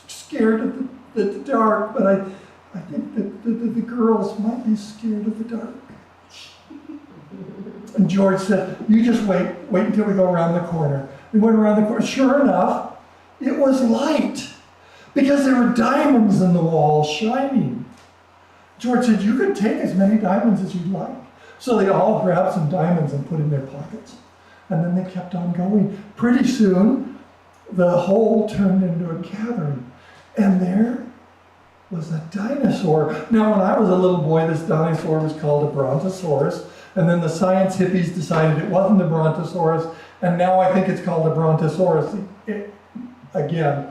scared of the dark, but I think that the girls might be scared of the dark." And George said, "You just wait until we go around the corner." We went around the corner. Sure enough, it was light, because there were diamonds in the wall shining. George said, "You can take as many diamonds as you'd like." So they all grabbed some diamonds and put in their pockets. And then they kept on going. Pretty soon, the hole turned into a cavern. And there was a dinosaur. Now, when I was a little boy, this dinosaur was called a brontosaurus. And then the science hippies decided it wasn't a brontosaurus. And now I think it's called a brontosaurus again.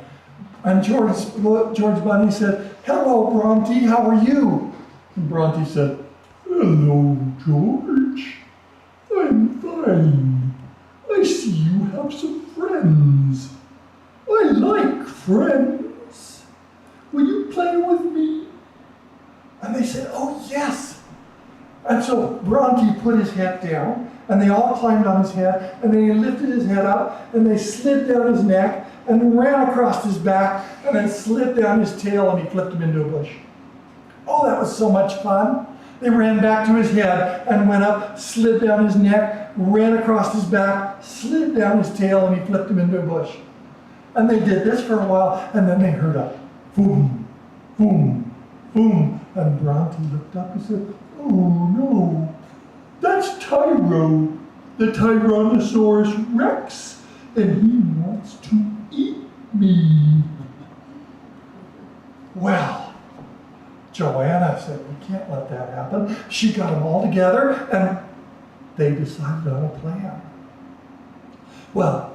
And George Bunny said, "Hello, Bronte, how are you?" And Bronte said, "Hello, George. I'm fine. I see you have some friends. I like friends. Will you play with me?" And they said, "Oh, yes." And so Bronte put his head down, and they all climbed on his head, and then he lifted his head up, and they slid down his neck, and ran across his back, and then slid down his tail, and he flipped him into a bush. Oh, that was so much fun. They ran back to his head, and went up, slid down his neck, ran across his back, slid down his tail, and he flipped him into a bush. And they did this for a while, and then they heard a boom, boom, boom, and Bronte looked up and said, "Oh no, that's Tyro, the Tyrannosaurus Rex, and he wants to eat me." Well, Joanna said, "We can't let that happen." She got them all together, and they decided on a plan. Well,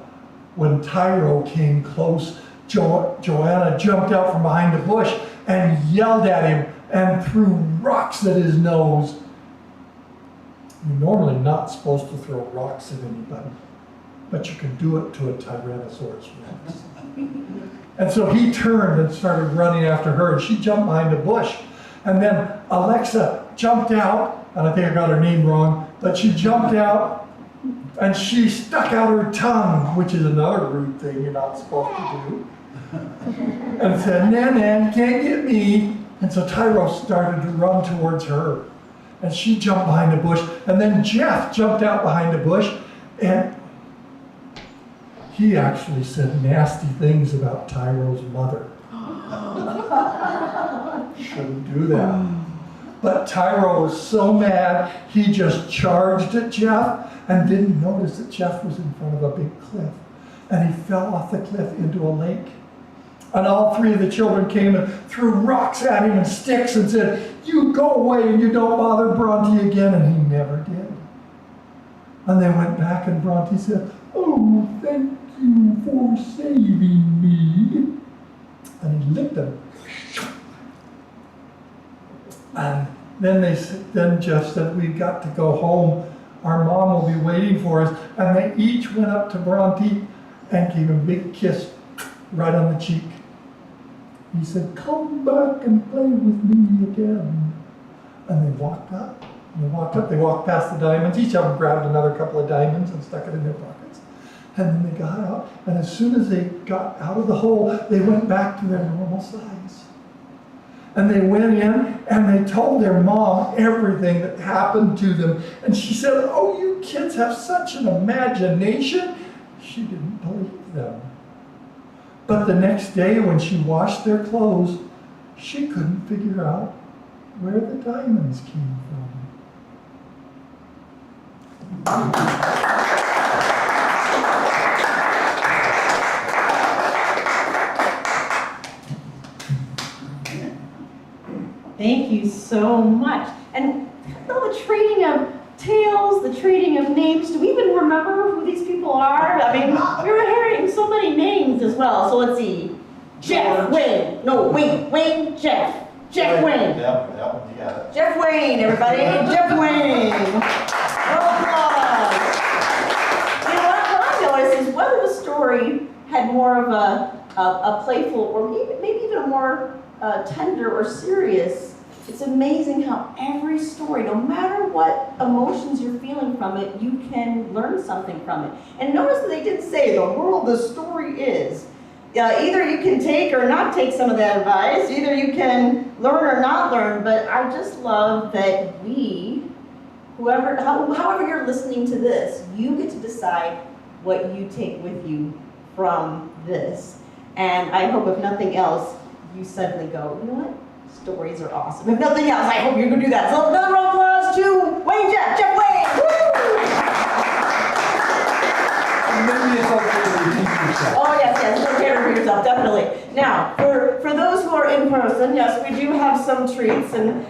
when Tyro came close, Joanna jumped out from behind a bush and yelled at him and threw rocks at his nose. You're normally not supposed to throw rocks at anybody, but you can do it to a Tyrannosaurus Rex. And so he turned and started running after her, and she jumped behind a bush. And then Alexa jumped out, and I think I got her name wrong, but she jumped out and she stuck out her tongue, which is another rude thing you're not supposed to do, and said, "Nan, you can't get me." And so Tyro started to run towards her, and she jumped behind a bush, and then Jeff jumped out behind a bush, and he actually said nasty things about Tyro's mother. Shouldn't do that. But Tyro was so mad, he just charged at Jeff and didn't notice that Jeff was in front of a big cliff. And he fell off the cliff into a lake. And all three of the children came and threw rocks at him and sticks and said, "You go away and you don't bother Bronte again." And he never did. And they went back, and Bronte said, "Oh, thank you for saving me." And he licked them. And then Jeff said, "We've got to go home. Our mom will be waiting for us." And they each went up to Bronte and gave him a big kiss right on the cheek. He said, "Come back and play with me again." And they walked up. They walked past the diamonds. Each of them grabbed another couple of diamonds and stuck it in their pockets. And then they got out, and as soon as they got out of the hole, they went back to their normal size. And they went in and they told their mom everything that happened to them. And she said, "Oh, you kids have such an imagination." She didn't believe them. But the next day when she washed their clothes, she couldn't figure out where the diamonds came from.
Thank you so much. And all the trading of tales, the trading of names, do we even remember who these people are? I mean, we were hearing so many names as well. So let's see. Jeff Wayne. No, Wayne Jeff. Jeff Wayne.
Yep, you got it.
Jeff Wayne, everybody. Jeff Wayne. Roll applause. You know what I noticed is whether the story had more of a playful or maybe even a more tender or serious, it's amazing how every story, no matter what emotions you're feeling from it, you can learn something from it. And notice that they didn't say the moral of the story is. Either you can take or not take some of that advice, either you can learn or not learn, but I just love that we, however you're listening to this, you get to decide what you take with you from this. And I hope if nothing else, you suddenly go, you know what? Stories are awesome. If nothing else, I hope you're going to do that. So another round of applause to Wayne Jeff Wayne.
Maybe it's okay to repeat yourself.
Oh yes, it's okay to repeat yourself, definitely. Now, for those who are in person, yes, we do have some treats and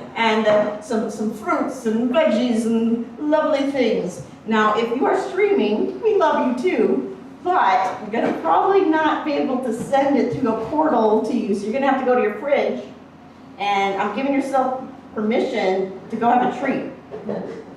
some fruits and veggies and lovely things. Now, if you are streaming, we love you too. But you're going to probably not be able to send it through a portal to you. So you're going to have to go to your fridge. And I'm giving yourself permission to go have a treat.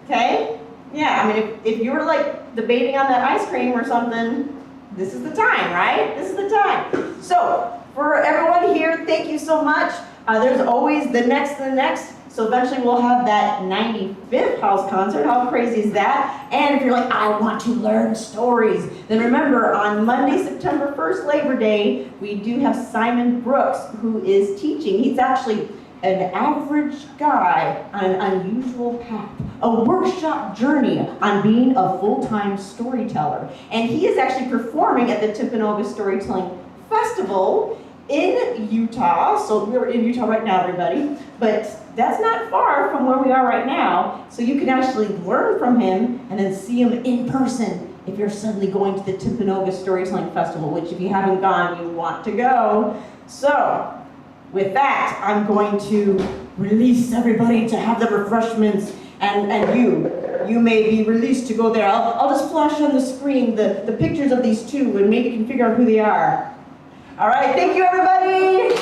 Okay? Yeah, I mean, if you were like debating on that ice cream or something, this is the time, right? This is the time. So for everyone here, thank you so much. There's always the next. So eventually we'll have that 95th house concert. How crazy is that? And if you're like, I want to learn stories, then remember on Monday, September 1st, Labor Day, we do have Simon Brooks who is teaching. He's actually an average guy on an unusual path, a workshop journey on being a full-time storyteller. And he is actually performing at the Timpanogos Storytelling Festival in Utah. So we're in Utah right now, everybody. But that's not far from where we are right now. So you can actually learn from him and then see him in person if you're suddenly going to the Timpanogos Storytelling Festival, which if you haven't gone, you want to go. So with that, I'm going to release everybody to have the refreshments, and you may be released to go there. I'll just flash on the screen the pictures of these two, and maybe you can figure out who they are. All right, thank you, everybody.